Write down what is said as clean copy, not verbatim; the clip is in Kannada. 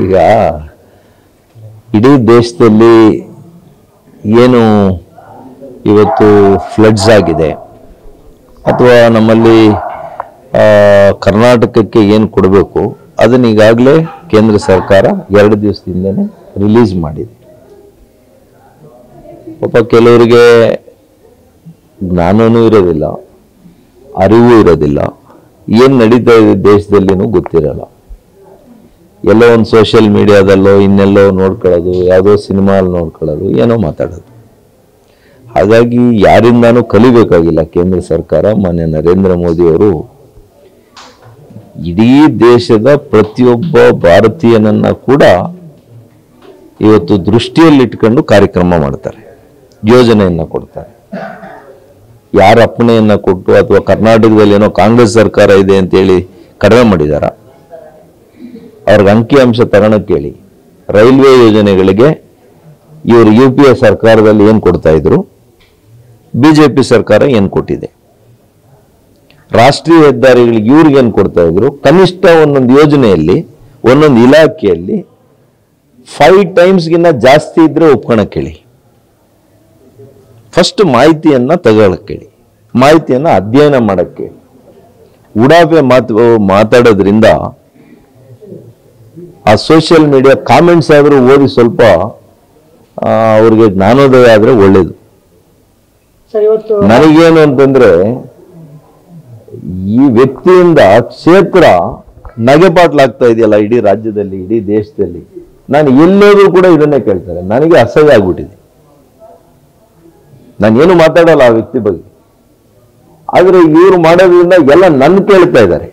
ಈಗ ಇಡೀ ದೇಶದಲ್ಲಿ ಏನು ಇವತ್ತು ಫ್ಲಡ್ಸ್ ಆಗಿದೆ ಅಥವಾ ನಮ್ಮಲ್ಲಿ ಕರ್ನಾಟಕಕ್ಕೆ ಏನು ಕೊಡಬೇಕು ಅದನ್ನ ಈಗಾಗಲೇ ಕೇಂದ್ರ ಸರ್ಕಾರ 2 ದಿವಸದಿಂದನೇ ರಿಲೀಸ್ ಮಾಡಿದೆ. ಪಾಪ ಕೆಲವರಿಗೆ ಜ್ಞಾನನೂ ಇರೋದಿಲ್ಲ, ಅರಿವು ಇರೋದಿಲ್ಲ, ಏನು ನಡೀತಾ ಇದೆ ದೇಶದಲ್ಲಿನೂ ಗೊತ್ತಿರಲ್ಲ. ಎಲ್ಲೋ ಒಂದು ಸೋಷಿಯಲ್ ಮೀಡಿಯಾದಲ್ಲೋ ಇನ್ನೆಲ್ಲೋ ನೋಡ್ಕೊಳ್ಳೋದು, ಯಾವುದೋ ಸಿನಿಮಾಲ್ಲಿ ನೋಡ್ಕೊಳ್ಳೋದು, ಏನೋ ಮಾತಾಡೋದು. ಹಾಗಾಗಿ ಯಾರಿಂದಾನೂ ಕಲಿಬೇಕಾಗಿಲ್ಲ. ಕೇಂದ್ರ ಸರ್ಕಾರ ಮಾನ್ಯ ನರೇಂದ್ರ ಮೋದಿಯವರು ಇಡೀ ದೇಶದ ಪ್ರತಿಯೊಬ್ಬ ಭಾರತೀಯನನ್ನ ಕೂಡ ಇವತ್ತು ದೃಷ್ಟಿಯಲ್ಲಿಟ್ಕೊಂಡು ಕಾರ್ಯಕ್ರಮ ಮಾಡ್ತಾರೆ, ಯೋಜನೆಯನ್ನ ಕೊಡ್ತಾರೆ. ಯಾರ ಅಪ್ಪಣೆಯನ್ನ ಕೊಟ್ಟು ಅಥವಾ ಕರ್ನಾಟಕದಲ್ಲಿ ಏನೋ ಕಾಂಗ್ರೆಸ್ ಸರ್ಕಾರ ಇದೆ ಅಂತೇಳಿ ಕಡಿಮೆ ಮಾಡಿದಾರ? ಅವ್ರಿಗೆ ಅಂಕಿಅಂಶ ತಗೊಳಕ್ಕೆ ಹೇಳಿ. ರೈಲ್ವೆ ಯೋಜನೆಗಳಿಗೆ ಇವರು UPA ಸರ್ಕಾರದಲ್ಲಿ ಏನು ಕೊಡ್ತಾ ಇದ್ರು, BJP ಸರ್ಕಾರ ಏನು ಕೊಟ್ಟಿದೆ? ರಾಷ್ಟ್ರೀಯ ಹೆದ್ದಾರಿಗಳಿಗೆ ಇವ್ರಿಗೇನು ಕೊಡ್ತಾ ಇದ್ರು? ಕನಿಷ್ಠ ಒಂದೊಂದು ಯೋಜನೆಯಲ್ಲಿ ಒಂದೊಂದು ಇಲಾಖೆಯಲ್ಲಿ 5 ಟೈಮ್ಸ್ಗಿನ್ನ ಜಾಸ್ತಿ ಇದ್ರೆ ಒಪ್ಕೊಳಕ್ಕೆ ಹೇಳಿ. ಫಸ್ಟ್ ಮಾಹಿತಿಯನ್ನ ತಗೊಳಕ್ಕೆ ಹೇಳಿ, ಮಾಹಿತಿಯನ್ನ ಅಧ್ಯಯನ ಮಾಡಕ್ಕೆ. ಉಡಾಫೆ ಮಾತಾಡೋದ್ರಿಂದ ಆ ಸೋಷಿಯಲ್ ಮೀಡಿಯಾ ಕಾಮೆಂಟ್ಸ್ ಆದರೂ ಓದಿ ಸ್ವಲ್ಪ ಅವ್ರಿಗೆ ಜ್ಞಾನೋದಯ ಆದ್ರೆ ಒಳ್ಳೇದು. ನನಗೇನು ಅಂತಂದ್ರೆ ಈ ವ್ಯಕ್ತಿಯಿಂದ ಕ್ಷೇತ್ರ ನಗೆಪಾಟ್ಲಾಗ್ತಾ ಇದೆಯಲ್ಲ ಇಡೀ ರಾಜ್ಯದಲ್ಲಿ, ಇಡೀ ದೇಶದಲ್ಲಿ. ನಾನು ಎಲ್ಲರೂ ಕೂಡ ಇದನ್ನೇ ಕೇಳ್ತಾರೆ. ನನಗೆ ಅಸಹ್ಯ ಆಗ್ಬಿಟ್ಟಿದೆ. ನಾನೇನು ಮಾತಾಡಲ್ಲ ಆ ವ್ಯಕ್ತಿ ಬಗ್ಗೆ, ಆದ್ರೆ ಇವರು ಮಾಡೋದ್ರಿಂದ ಎಲ್ಲ ನನ್ನ ಕೇಳ್ತಾ ಇದ್ದಾರೆ.